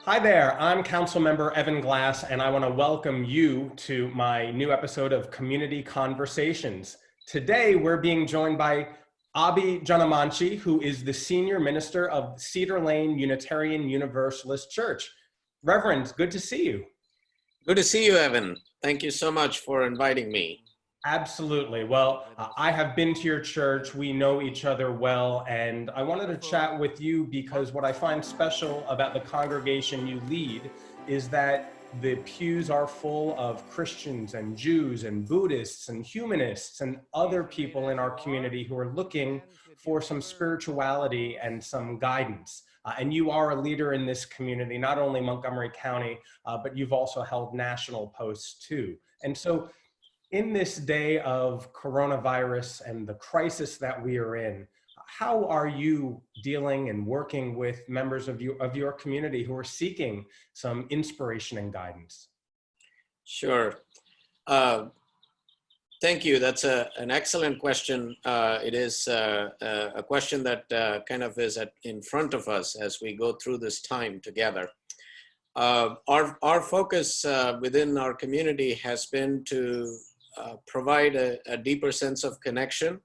Hi there, I'm Councilmember Evan Glass, and I want to welcome you to my new episode of Community Conversations. Today, we're being joined by Abhi Janamanchi, who is the Senior Minister of Cedar Lane Unitarian Universalist Church. Reverend, good to see you. Good to see you, Evan. Thank you so much for inviting me. Absolutely. Well, I have been to your church. We know each other well, and I wanted to chat with you because what I find special about the congregation you lead is that the pews are full of Christians and Jews and Buddhists and humanists and other people in our community who are looking for some spirituality and some guidance. And you are a leader in this community, not only Montgomery County, but you've also held national posts too. And so in this day of coronavirus and the crisis that we are in, how are you dealing and working with members of your community who are seeking some inspiration and guidance? Sure. Thank you. That's an excellent question. It is a question that kind of is in front of us as we go through this time together. Our focus within our community has been to provide a deeper sense of connection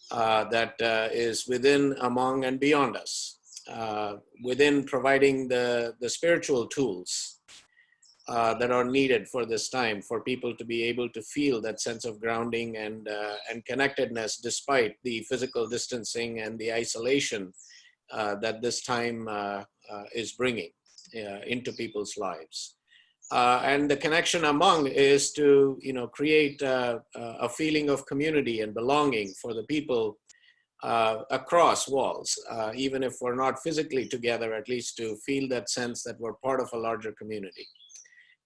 that is within, among, and beyond us, within providing the spiritual tools that are needed for this time, for people to be able to feel that sense of grounding and connectedness despite the physical distancing and the isolation that this time is bringing into people's lives. And the connection among is to, create a feeling of community and belonging for the people across walls, even if we're not physically together, at least to feel that sense that we're part of a larger community.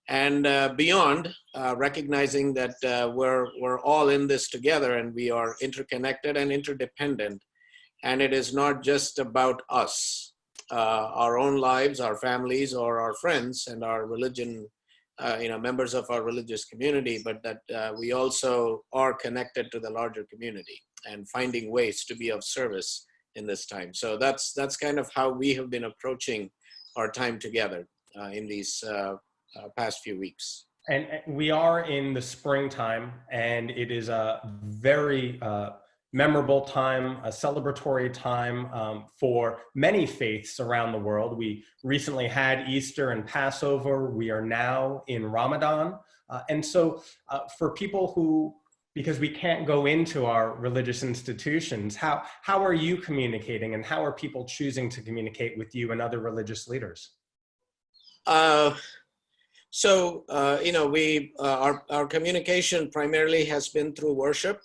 And beyond, recognizing that we're all in this together and we are interconnected and interdependent. And it is not just about us, our own lives, our families, or our friends and our religion, members of our religious community, but that we also are connected to the larger community and finding ways to be of service in this time. So that's kind of how we have been approaching our time together in these past few weeks. And we are in the springtime, and it is a very memorable time, a celebratory time for many faiths around the world. We recently had Easter and Passover. We are now in Ramadan. And so for people who, because we can't go into our religious institutions, how are you communicating, and how are people choosing to communicate with you and other religious leaders? Our communication primarily has been through worship,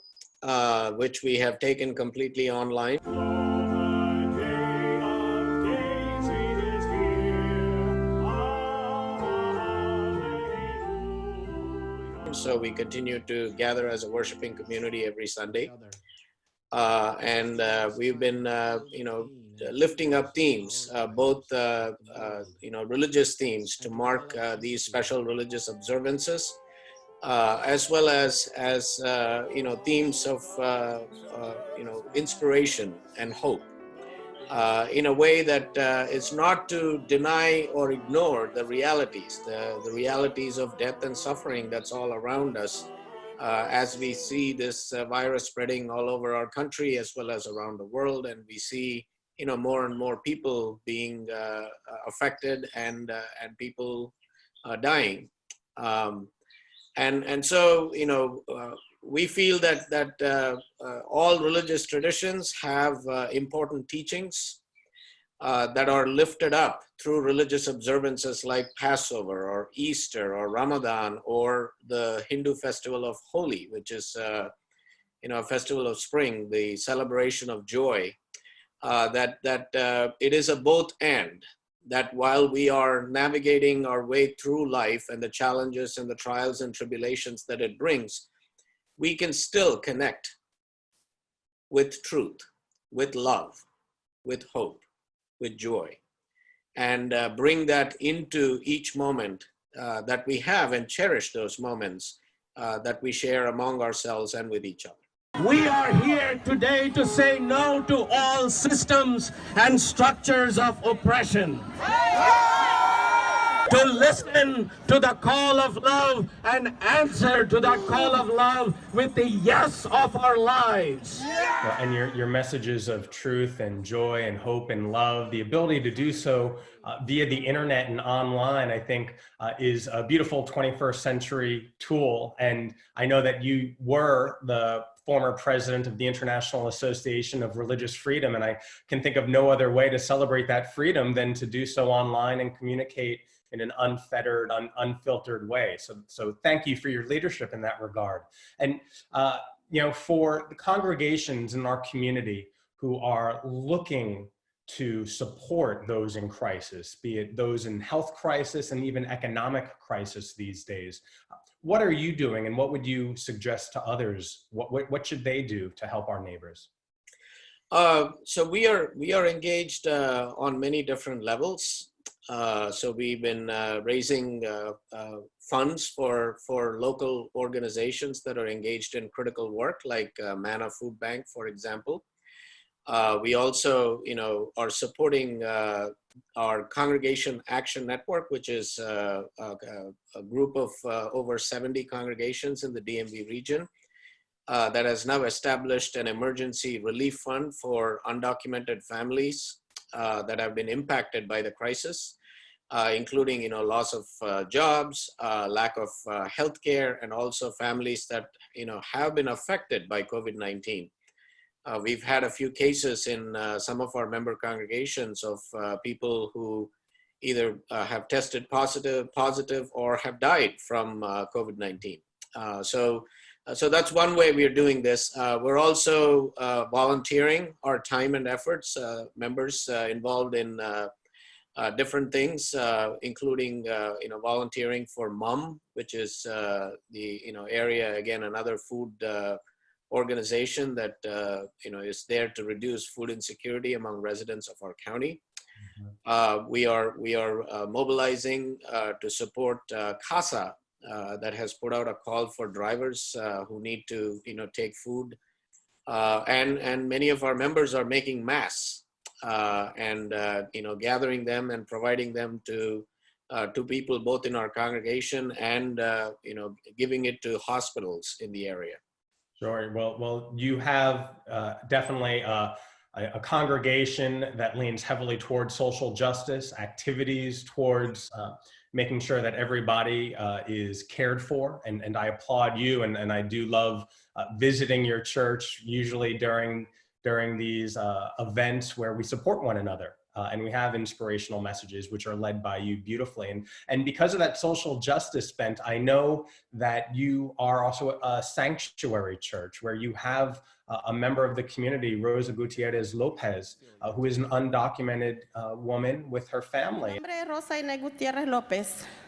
which we have taken completely online. So we continue to gather as a worshiping community every Sunday. And we've been, lifting up themes, both, religious themes to mark these special religious observances, as well as themes of, inspiration and hope, in a way that is not to deny or ignore the realities, the realities of death and suffering that's all around us, as we see this virus spreading all over our country as well as around the world, and we see more and more people being affected and people dying, and so we feel that all religious traditions have important teachings that are lifted up through religious observances like Passover or Easter or Ramadan or the Hindu festival of Holi, which is a festival of spring, the celebration of joy. That it is a both and, that while we are navigating our way through life and the challenges and the trials and tribulations that it brings, we can still connect with truth, with love, with hope, with joy, and bring that into each moment that we have, and cherish those moments that we share among ourselves and with each other. We are here today to say no to all systems and structures of oppression. to listen to the call of love and answer to that call of love with the yes of our lives. Well, and your messages of truth and joy and hope and love, the ability to do so via the internet and online, I think is a beautiful 21st century tool. And I know that you were the former president of the International Association of Religious Freedom, and I can think of no other way to celebrate that freedom than to do so online and communicate in an unfettered, unfiltered way. So thank you for your leadership in that regard. And for the congregations in our community who are looking to support those in crisis, be it those in health crisis and even economic crisis these days, what are you doing and what would you suggest to others? What should they do to help our neighbors? So we are engaged on many different levels. So we've been raising funds for local organizations that are engaged in critical work, like Manna Food Bank, for example. We also, are supporting our Congregation Action Network, which is a group of over 70 congregations in the DMV region that has now established an emergency relief fund for undocumented families that have been impacted by the crisis, including loss of jobs, lack of health care, and also families that have been affected by COVID-19. We've had a few cases in some of our member congregations of people who either have tested positive or have died from COVID-19. So that's one way we are doing this. We're also volunteering our time and efforts, members involved in different things, including volunteering for MUM, which is the area, again, another food organization that is there to reduce food insecurity among residents of our county. We are mobilizing to support CASA that has put out a call for drivers who need to take food, and many of our members are making masks and gathering them and providing them to people both in our congregation and giving it to hospitals in the area. Sure. Well, you have definitely a congregation that leans heavily towards social justice, activities towards making sure that everybody is cared for. And I applaud you, and I do love visiting your church, usually during these events where we support one another. And we have inspirational messages which are led by you beautifully. And because of that social justice bent, I know that you are also a sanctuary church where you have a member of the community, Rosa Gutierrez Lopez, who is an undocumented woman with her family.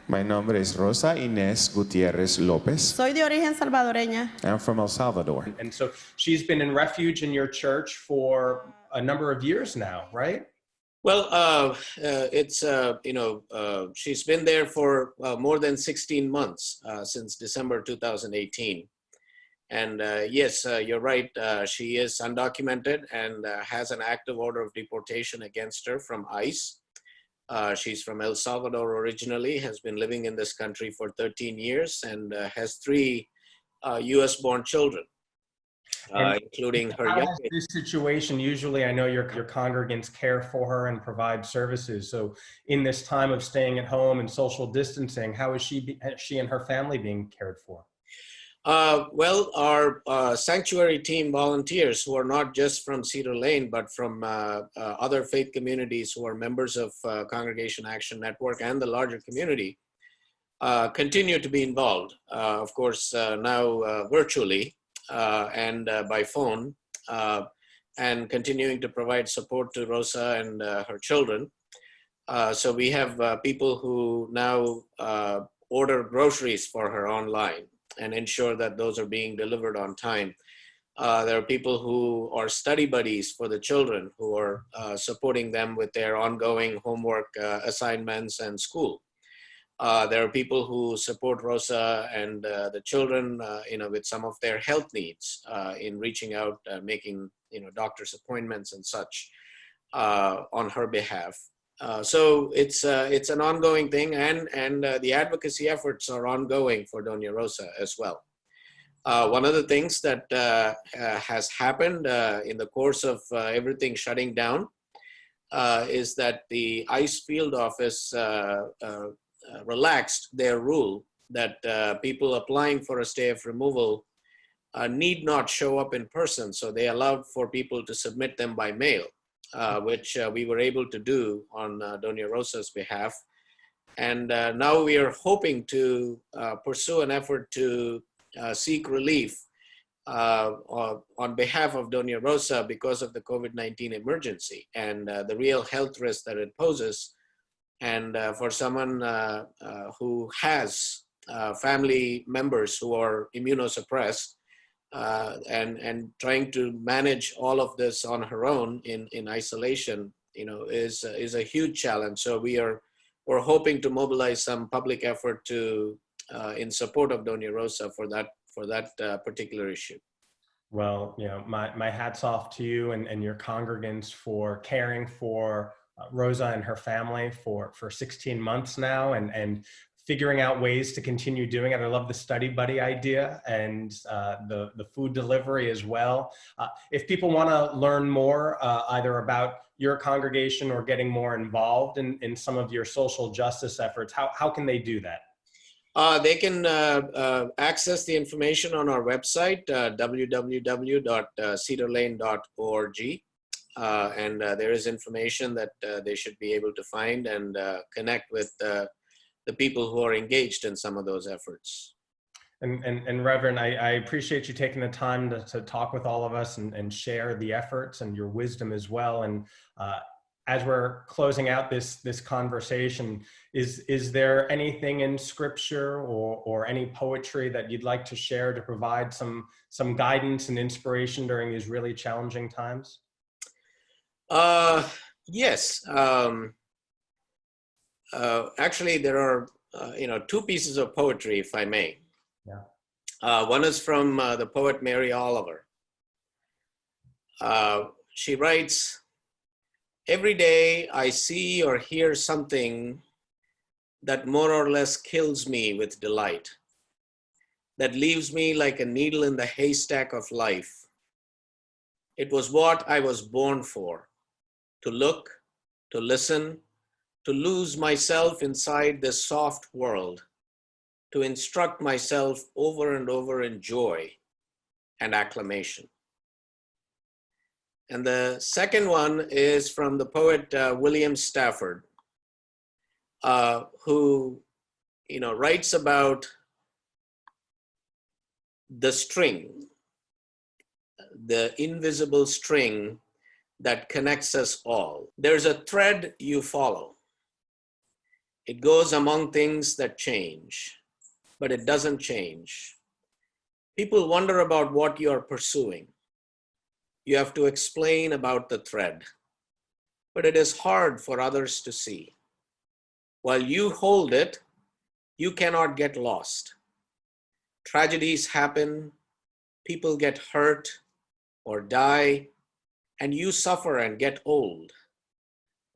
My nombre es Rosa Inés Gutierrez Lopez. Soy de origen salvadoreña. I'm from El Salvador. And so she's been in refuge in your church for a number of years now, right? Well, she's been there for more than 16 months since December 2018. And yes, you're right. She is undocumented and has an active order of deportation against her from ICE. She's from El Salvador originally, has been living in this country for 13 years and has 3 US-born children. Including her young. This situation, usually I know your congregants care for her and provide services. So in this time of staying at home and social distancing, how is she and her family being cared for? Well, our sanctuary team volunteers who are not just from Cedar Lane, but from other faith communities who are members of Congregation Action Network and the larger community continue to be involved. Of course, now virtually. And by phone, and continuing to provide support to Rosa and her children. So we have people who now order groceries for her online and ensure that those are being delivered on time. There are people who are study buddies for the children who are supporting them with their ongoing homework assignments and school. There are people who support Rosa and the children, with some of their health needs in reaching out, making, doctor's appointments and such on her behalf. So it's an ongoing thing, and the advocacy efforts are ongoing for Doña Rosa as well. One of the things that has happened in the course of everything shutting down is that the ICE field office relaxed their rule that people applying for a stay of removal need not show up in person. So they allowed for people to submit them by mail, which we were able to do on Doña Rosa's behalf. And now we are hoping to pursue an effort to seek relief on behalf of Doña Rosa because of the COVID-19 emergency and the real health risk that it poses. And for someone who has family members who are immunosuppressed and trying to manage all of this on her own in isolation, is a huge challenge. So we're hoping to mobilize some public effort to in support of Doña Rosa for that particular issue. Well, my hat's off to you and your congregants for caring for Rosa and her family for 16 months now and figuring out ways to continue doing it. I love the study buddy idea and the food delivery as well. If people want to learn more either about your congregation or getting more involved in some of your social justice efforts, how can they do that? They can access the information on our website, www.cedarlane.org. And there is information that they should be able to find and connect with the people who are engaged in some of those efforts. And Reverend, I appreciate you taking the time to talk with all of us and share the efforts and your wisdom as well. And as we're closing out this conversation, is there anything in scripture or any poetry that you'd like to share to provide some guidance and inspiration during these really challenging times? Yes. Actually, there are two pieces of poetry, if I may. Yeah. One is from the poet Mary Oliver. She writes, "Every day I see or hear something that more or less kills me with delight, that leaves me like a needle in the haystack of life. It was what I was born for, to look, to listen, to lose myself inside this soft world, to instruct myself over and over in joy and acclamation." And the second one is from the poet William Stafford, who writes about the string, the invisible string that connects us all. There's a thread you follow. It goes among things that change, but it doesn't change. People wonder about what you are pursuing. You have to explain about the thread, but it is hard for others to see. While you hold it, you cannot get lost. Tragedies happen, people get hurt or die, and you suffer and get old.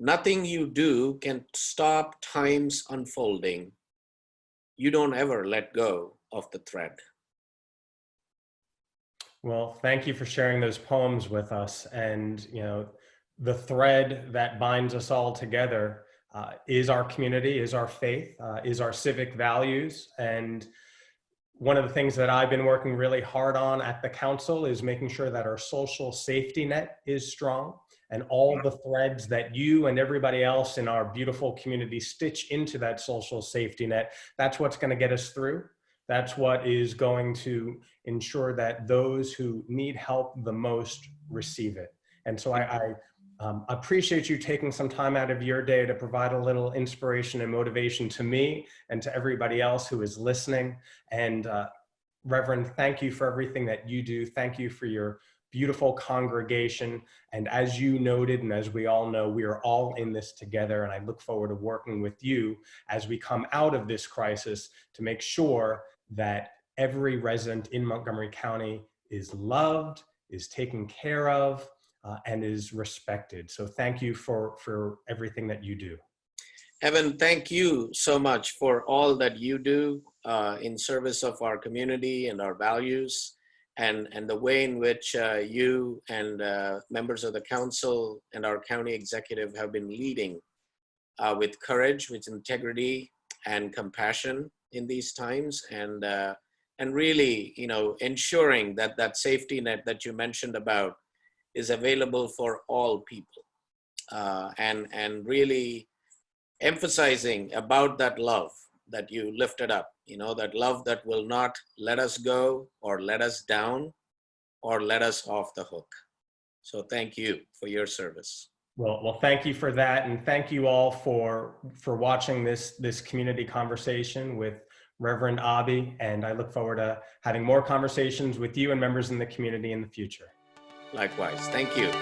Nothing you do can stop time's unfolding. You don't ever let go of the thread. Well, thank you for sharing those poems with us. And, the thread that binds us all together is our community, is our faith, is our civic values. And one of the things that I've been working really hard on at the council is making sure that our social safety net is strong and all the threads that you and everybody else in our beautiful community stitch into that social safety net, that's what's going to get us through. That's what is going to ensure that those who need help the most receive it. And so I appreciate you taking some time out of your day to provide a little inspiration and motivation to me and to everybody else who is listening. And Reverend, thank you for everything that you do. Thank you for your beautiful congregation. And as you noted, and as we all know, we are all in this together. And I look forward to working with you as we come out of this crisis to make sure that every resident in Montgomery County is loved, is taken care of, and is respected. So thank you for everything that you do. Evan, thank you so much for all that you do in service of our community and our values, and the way in which you and members of the council and our county executive have been leading with courage, with integrity and compassion in these times, and really, ensuring that that safety net that you mentioned about is available for all people, and really emphasizing about that love that you lifted up, that love that will not let us go or let us down or let us off the hook. So thank you for your service. Well, thank you for that, and thank you all for watching this community conversation with Reverend Abhi, and I look forward to having more conversations with you and members in the community in the future. Likewise, thank you.